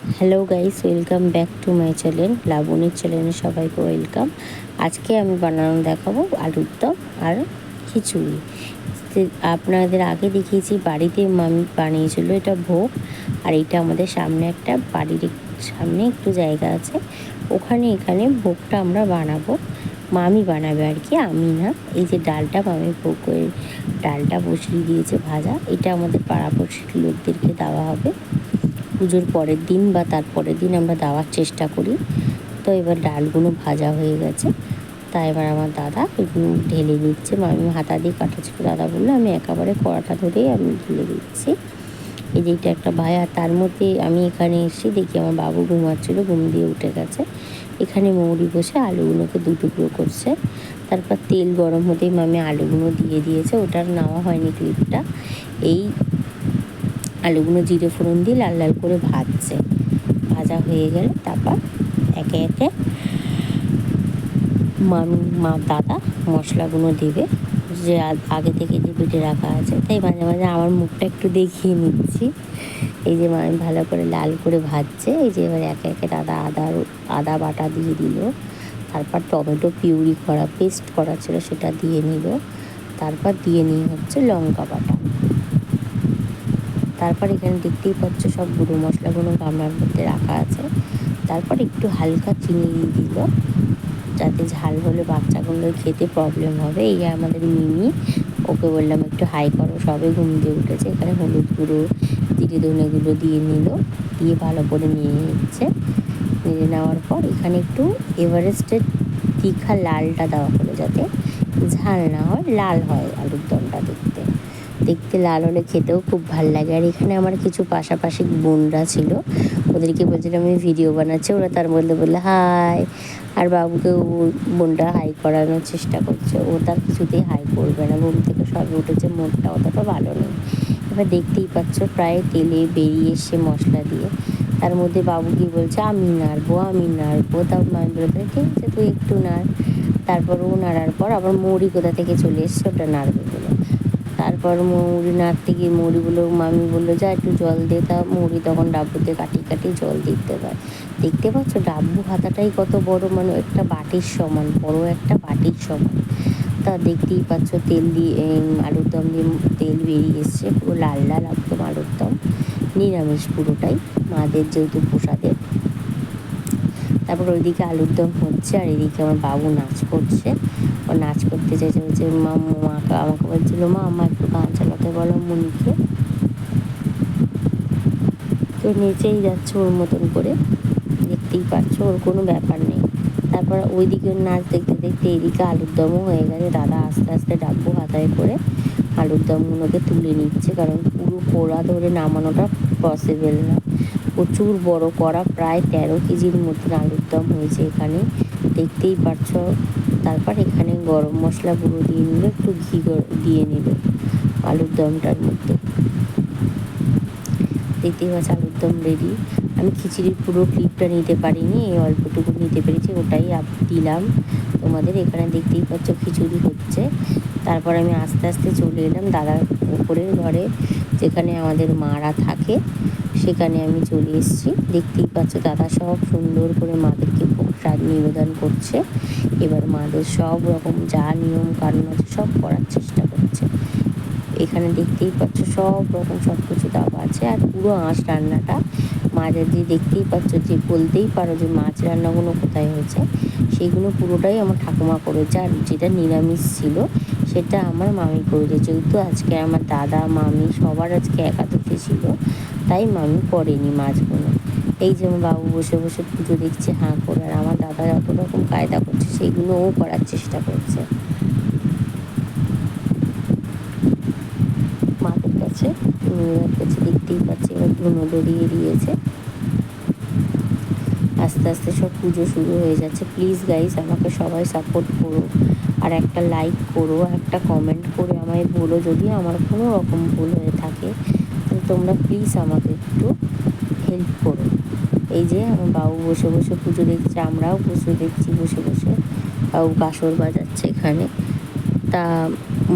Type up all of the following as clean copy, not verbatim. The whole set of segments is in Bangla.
Hello guys, welcome back to my channel. লাবণীর চ্যানেলে সবাইকে ওয়েলকাম। আজকে আমি বানানো দেখাবো আলুর দম আর খিচুড়ি। আপনাদের আগে দেখিয়েছি বাড়িতে মামি বানিয়েছিল, এটা ভোগ। আর এটা আমাদের সামনে একটা বাড়ির সামনে একটু জায়গা আছে, এখানে ভোগটা আমরা বানাবো। মামি বানাবে আর কি, আমি না। এই যে ডালটা, মামি ভোগের ডালটা বসিয়ে দিয়েছে ভাজা। এটা আমাদের পাড়াপড়শির লোকদেরকে দেওয়া হবে পুজোর পরের দিন বা তার পরের দিন আমরা দেওয়ার চেষ্টা করি। তো এবার ডালগুলো ভাজা হয়ে গেছে, তাই এবার আমার দাদা ওইগুলো ঢেলে নিচ্ছে। মামি হাতা দিয়ে কাটাচ্ছিল, দাদা বললো আমি একেবারে কড়াটা ধরেই আমি ঢেলে দিচ্ছি। এই যে এটা একটা ভাই, আর তার মধ্যে আমি এখানে এসে দেখি আমার বাবু ঘুমাচ্ছিলো, ঘুম দিয়ে উঠে গেছে। এখানে মৌরি বসে আলুগুলোকে দু টুকরো করছে। তারপর তেল গরম হতেই মামি আলুগুলো দিয়ে দিয়েছে, ওটার নেওয়া হয়নি ক্লিপটা। এই আলুগুলো জিরে ফোড়ন দিয়ে লাল লাল করে ভাজছে। ভাজা হয়ে গেলে তারপর একে একে দাদা মশলাগুলো দেবে, যে আগে থেকে যে বেটে রাখা আছে। তাই মাঝে মাঝে আমার মুখটা একটু দেখিয়ে নিচ্ছি। এই যে মামি ভালো করে লাল করে ভাজছে। এই যে এবার একে একে দাদা আদা বাটা দিয়ে দিল। তারপর টমেটো পিউরি করা, পেস্ট করা ছিল সেটা দিয়ে নিল। তারপর দিয়ে নিয়ে হচ্ছে লঙ্কা বাটা। তারপর এখানে দেখতেই পাচ্ছ সব গুঁড়ো মশলাগুলো গামলার মধ্যে রাখা আছে। তারপর একটু হালকা চিনি দিয়ে দিল, যাতে ঝাল হলে বাচ্চাগুলো খেতে প্রবলেম হবে। এই আমাদের মিমি, ওকে বললাম একটু হাই করো, সবে ঘুম দিয়ে উঠেছে। এখানে হলুদ গুঁড়ো, জিরে ধনেগুলো দিয়ে নিল, দিয়ে ভালো করে নিয়ে নিচ্ছে। নিয়ে নেওয়ার পর এখানে একটু এভারেস্টের তীখা লালটা দেওয়া হলো, যাতে ঝাল না হয়, লাল হয় আলুর দমটা দেখতে। দেখতে লাল হলে খেতেও খুব ভাল লাগে। আর এখানে আমার কিছু পাশাপাশি বোনরা ছিল, ওদেরকে বলছিলাম আমি ভিডিও বানাচ্ছি, ওরা তার মধ্যে বললে হাই। আর বাবুকে বোনটা হাই করানোর চেষ্টা করছে, ও তার কিছুতেই হাই করবে না, ঘুম থেকে সবে উঠেছে, মনটা অতটা ভালো নেই। এবার দেখতেই পাচ্ছ প্রায় তেলে বেরিয়ে এসে মশলা দিয়ে। তার মধ্যে বাবু কি বলছে আমি নাড়বো। তারপর মামি বলে ঠিক আছে তুই একটু নাড়। তারপর ও নাড়ার পর আবার মৌরি কোথা থেকে চলে এসছে ওটা নাড়বে বলে। তারপর মৌরি নাড়তে গিয়ে মৌরিগুলো মামি বললো যা একটু জল দে। তা মৌরি তখন ডাব্বুতে কাটি জল দিতে পারে। দেখতে পাচ্ছ ডাব্বু হাতাটাই কত বড়, মানে একটা বাটির সমান, বড় একটা বাটির সমান। তা দেখতেই পাচ্ছ তেল দিয়ে আলুর দম দিয়ে তেল বেরিয়ে এসছে, পুরো লাল লাল একদম আলুর দম, নিরামিষ পুরোটাই, মাদের যেহেতু প্রসাদের। তারপর ওইদিকে আলুর দম হচ্ছে, আর এদিকে আমার বাবু নাচ করছে। ও নাচ করতে চাইছে, বলছে আমাকে বলছিল মা একটু গান চালাতে বলো মুনিকে। তো নেচেই যাচ্ছে ওর মতন করে, দেখতেই পাচ্ছ, ওর কোনো ব্যাপার নেই। তারপর ওইদিকে নাচ দেখতে দেখতে এদিকে আলুর দমও হয়ে গেছে। দাদা আস্তে আস্তে ডাব্বু হাতায় করে আলুর দমগুলোকে তুলে নিচ্ছে, কারণ পুরো কড়া ধরে নামানোটা পসিবল না। প্রচুর বড় কড়া, প্রায় 13 কেজির মতন আলুর দম হয়েছে এখানে, দেখতেই পাচ্ছ। তারপর এখানে গরম মশলা গুঁড়ো দিয়ে নিল, একটু ঘি দিয়ে নিল আলুর দমটার মধ্যে। দেখতেই পাচ্ছ আলুর দম রেডি। আমি খিচুড়ির পুরো ক্লিপটা নিতে পারিনি, এই অল্পটুকু নিতে পেরেছি, ওটাই দিলাম তোমাদের। এখানে দেখতেই পাচ্ছ খিচুড়ি হচ্ছে। তারপর আমি আস্তে আস্তে চলে এলাম দাদার উপরের ঘরে, যেখানে আমাদের মারা থাকে, সেখানে আমি চলে এসেছি। দেখতেই পাচ্ছ দাদা সব সুন্দর করে মাদেরকে প্রসাদ নিবেদন করছে। এবার মাদের সব রকম যা নিয়ম কানুন আছে সব করার চেষ্টা করছে। এখানে দেখতেই পাচ্ছ সব রকম সব কিছু দেওয়া আছে। আর পুরো আঁশ রান্নাটা মাঝে দিয়ে দেখতেই পাচ্ছ, যে বলতেই পারো যে মাছ রান্নাগুলো কোথায় হয়েছে, সেগুলো পুরোটাই আমার ঠাকুমা করেছে। আর যেটা নিরামিষ ছিল সেটা আমার মামি করেছে, যেহেতু আজকে আমার দাদা মামি সবার আজকে একাদশী ছিল, তাই মামি করেনি মাছগুলো। এই যে আমার বাবু বসে বসে পুজো দেখছে হাঁ করে, আর আমার দাদা যত রকম কায়দা করছে সেগুলো ও করার চেষ্টা করছে মাদের কাছে। দেখতেই পাচ্ছি এবার ধুনো ধরিয়ে দিয়েছে। আস্তে আস্তে সব পুজো শুরু হয়ে যাচ্ছে। প্লিজ গাইস আমাকে সবাই সাপোর্ট করো, আর একটা লাইক করো, একটা কমেন্ট করে আমায় বলো যদি আমার কোনো রকম ভুল হয়ে থাকে, তো তোমরা প্লিজ আমাকে একটু হেল্প করো। এই যে আমার বাবু বসে বসে পুজো দেখছে, আমরাও পুজো দেখছি বসে বসে। বাবু কাসর বাজাচ্ছে এখানে। তা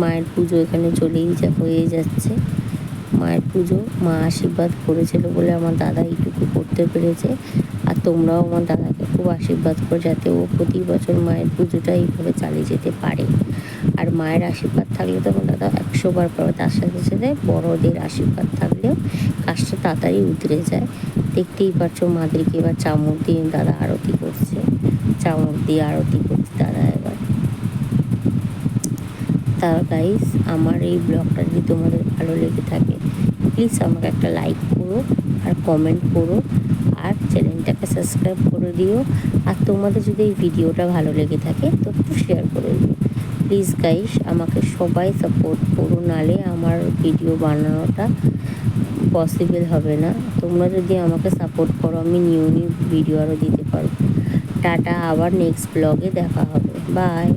মায়ের পুজো এখানে হয়ে যাচ্ছে। মায়ের পুজো মা আশীর্বাদ করেছিল বলে আমার দাদা এইটুকু করতে পেরেছে। আর তোমরাও আমার দাদাকে খুব আশীর্বাদ করো যাতে ও প্রতি বছর মায়ের পুজোটা এইভাবে চালিয়ে যেতে পারে। আর মায়ের আশীর্বাদ থাকলে তো আমার দাদা 100 বার পাবে, তার সাথে সাথে বড়দের আশীর্বাদ থাকলেও কাজটা তাড়াতাড়ি উতরে যায়। দেখতেই পাচ্ছ মাদেরকে এবার চামচ দিয়ে দাদা আরতি করছে, চামচ দিয়ে আরতি করছে দাদা এবার। তা গাইস, আমার এই ব্লগটা যদি তোমাদের ভালো লেগে থাকে প্লিজ আমাকে একটা লাইক করো আর কমেন্ট করো আর চ্যানেলটাকে সাবস্ক্রাইব করে দিও। আর তোমাদের যদি এই ভিডিওটা ভালো লেগে থাকে তো একটু শেয়ার করে দিও প্লিজ গাইস। আমাকে সবাই সাপোর্ট করো, নালে আমার ভিডিও বানানোটা পসিবল হবে না। তোমরা যদি আমাকে সাপোর্ট করো আমি নিউ ভিডিও আরও দিতে পারবো। টাটা, আবার নেক্সট ব্লগে দেখা হবে, বাই।